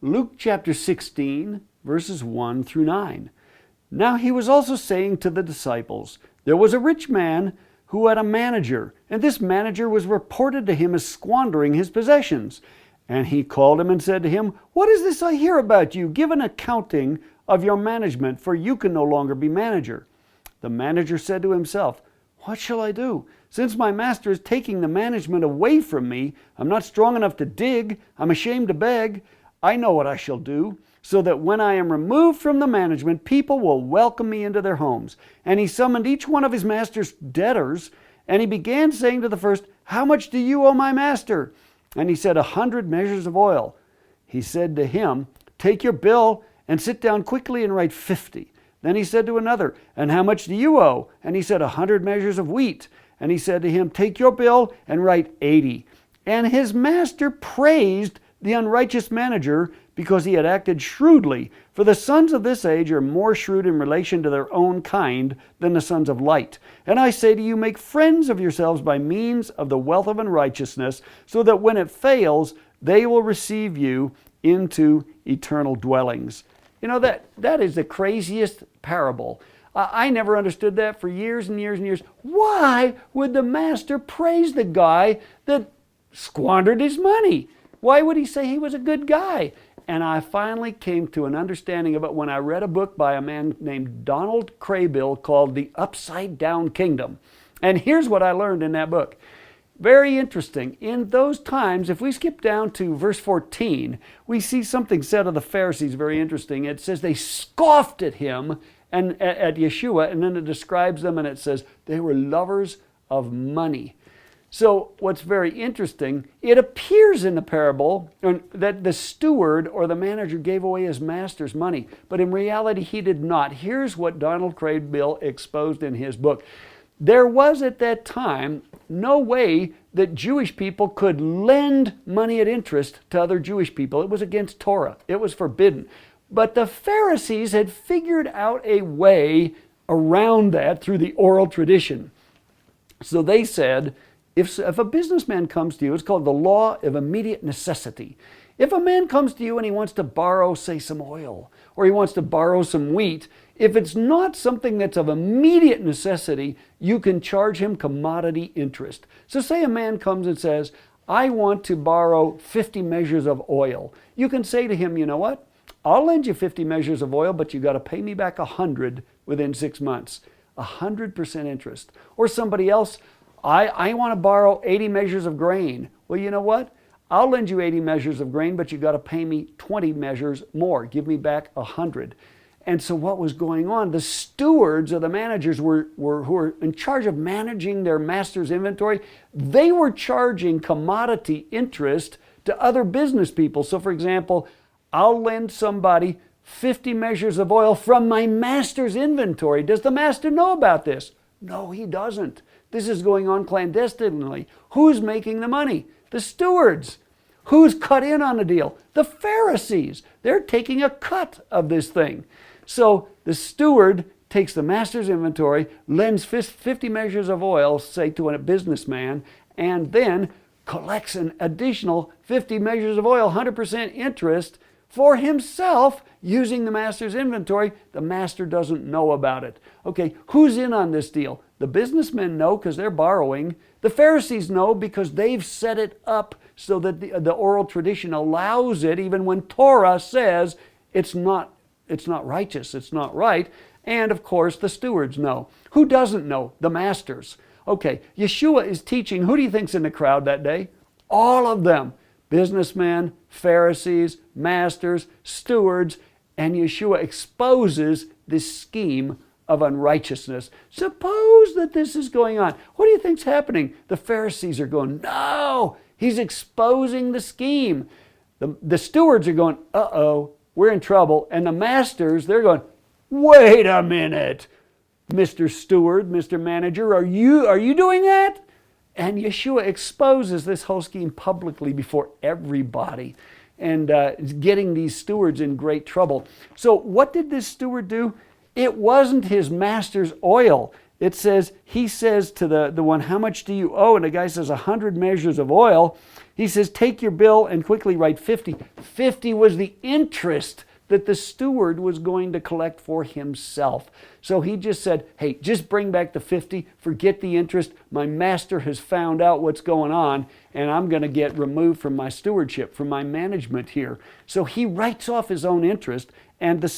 Luke chapter 16, verses 1 through 9. Now he was also saying to the disciples, there was a rich man who had a manager, and this manager was reported to him as squandering his possessions. And he called him and said to him, what is this I hear about you? Give an accounting of your management, for you can no longer be manager. The manager said to himself, what shall I do? Since my master is taking the management away from me, I'm not strong enough to dig, I'm ashamed to beg. I know what I shall do, so that when I am removed from the management, people will welcome me into their homes. And he summoned each one of his master's debtors, and he began saying to the first, how much do you owe my master? And he said, 100 measures of oil. He said to him, take your bill and sit down quickly and write 50. Then he said to another, and how much do you owe? And he said, 100 measures of wheat. And he said to him, take your bill and write 80. And his master praised the unrighteous manager because he had acted shrewdly. For the sons of this age are more shrewd in relation to their own kind than the sons of light. And I say to you, make friends of yourselves by means of the wealth of unrighteousness, so that when it fails, they will receive you into eternal dwellings. You know, that is the craziest parable. I never understood that for years and years and years. Why would the master praise the guy that squandered his money? Why would he say he was a good guy? And I finally came to an understanding of it when I read a book by a man named Donald Craybill called The Upside Down Kingdom. And here's what I learned in that book. Very interesting. In those times, if we skip down to verse 14, we see something said of the Pharisees very interesting. It says they scoffed at him and at Yeshua, and then it describes them and it says they were lovers of money. So what's very interesting, it appears in the parable that the steward or the manager gave away his master's money, but in reality he did not. Here's what Donald Craybill exposed in his book. There was at that time no way that Jewish people could lend money at interest to other Jewish people. It was against Torah. It was forbidden. But the Pharisees had figured out a way around that through the oral tradition. So they said, if a businessman comes to you, it's called the law of immediate necessity. If a man comes to you and he wants to borrow, say, some oil, or he wants to borrow some wheat, if it's not something that's of immediate necessity, you can charge him commodity interest. So say a man comes and says, I want to borrow 50 measures of oil. You can say to him, you know what? I'll lend you 50 measures of oil, but you got to pay me back 100 within 6 months. 100% interest. Or somebody else, I want to borrow 80 measures of grain. Well, you know what? I'll lend you 80 measures of grain, but you got to pay me 20 measures more. Give me back 100. And so what was going on? The stewards or the managers who were in charge of managing their master's inventory, they were charging commodity interest to other business people. So for example, I'll lend somebody 50 measures of oil from my master's inventory. Does the master know about this? No, he doesn't. This is going on clandestinely. Who's making the money? The stewards. Who's cut in on the deal? The Pharisees. They're taking a cut of this thing. So the steward takes the master's inventory, lends 50 measures of oil, say to a businessman, and then collects an additional 50 measures of oil, 100% interest, for himself using the master's inventory. The master doesn't know about it. Okay, who's in on this deal? The businessmen know because they're borrowing. The Pharisees know because they've set it up so that the oral tradition allows it, even when Torah says it's not righteous, it's not right. And of course, the stewards know. Who doesn't know? The masters. Okay, Yeshua is teaching. Who do you think's in the crowd that day? All of them. Businessmen, Pharisees, masters, stewards, and Yeshua exposes this scheme of unrighteousness. Suppose that this is going on. What do you think's happening? The Pharisees are going, no, he's exposing the scheme. The stewards are going, uh-oh, we're in trouble. And the masters, they're going, wait a minute, Mr. Steward, Mr. Manager, are you doing that? And Yeshua exposes this whole scheme publicly before everybody and is getting these stewards in great trouble. So what did this steward do? It wasn't his master's oil. It says, he says to the one, how much do you owe? And the guy says, 100 measures of oil. He says, take your bill and quickly write 50. 50 was the interest that the steward was going to collect for himself. So he just said, hey, just bring back the 50, forget the interest. My master has found out what's going on, and I'm going to get removed from my stewardship, from my management here. So he writes off his own interest, and the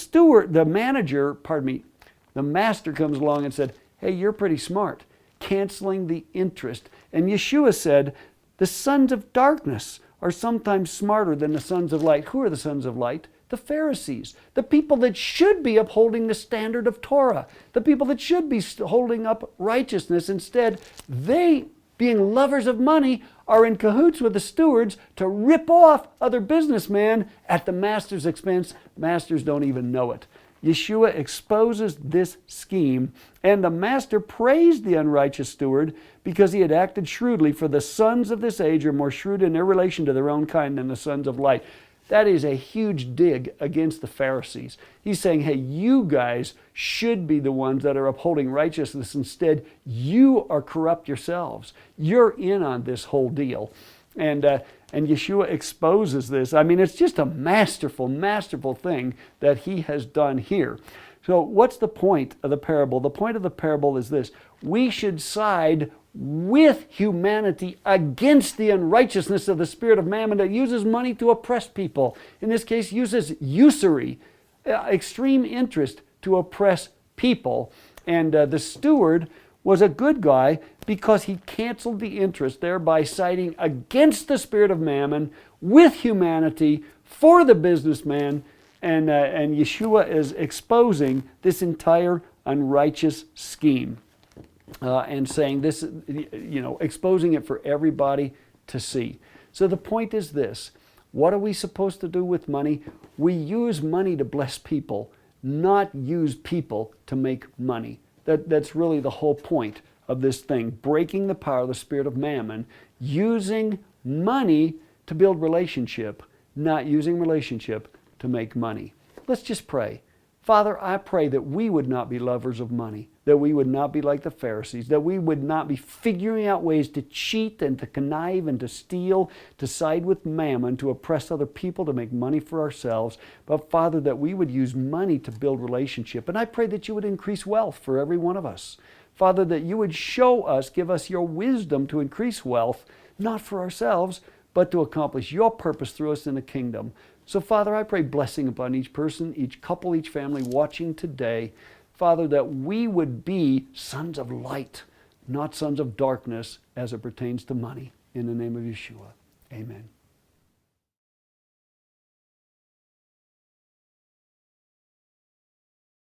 master comes along and said, hey, you're pretty smart, canceling the interest. And Yeshua said, the sons of darkness are sometimes smarter than the sons of light. Who are the sons of light? The Pharisees, the people that should be upholding the standard of Torah, the people that should be holding up righteousness. Instead, they, being lovers of money, are in cahoots with the stewards to rip off other businessmen at the master's expense. Masters don't even know it. Yeshua exposes this scheme, and the master praised the unrighteous steward because he had acted shrewdly, for the sons of this age are more shrewd in their relation to their own kind than the sons of light. That is a huge dig against the Pharisees. He's saying, hey, you guys should be the ones that are upholding righteousness. Instead, you are corrupt yourselves. You're in on this whole deal. And Yeshua exposes this. I mean, it's just a masterful, masterful thing that he has done here. So what's the point of the parable? The point of the parable is this. We should side with humanity against the unrighteousness of the spirit of mammon that uses money to oppress people. In this case, uses usury, extreme interest to oppress people. And the steward was a good guy because he canceled the interest, thereby siding against the spirit of mammon with humanity for the businessman. And Yeshua is exposing this entire unrighteous scheme. And saying this, exposing it for everybody to see. So the point is this. What are we supposed to do with money? We use money to bless people, not use people to make money. That's really the whole point of this thing. Breaking the power of the spirit of mammon, using money to build relationship, not using relationship to make money. Let's just pray. Father, I pray that we would not be lovers of money, that we would not be like the Pharisees, that we would not be figuring out ways to cheat and to connive and to steal, to side with mammon, to oppress other people, to make money for ourselves. But Father, that we would use money to build relationship. And I pray that you would increase wealth for every one of us. Father, that you would show us, give us your wisdom to increase wealth, not for ourselves, but to accomplish your purpose through us in the kingdom. So, Father, I pray blessing upon each person, each couple, each family watching today. Father, that we would be sons of light, not sons of darkness as it pertains to money. In the name of Yeshua, amen.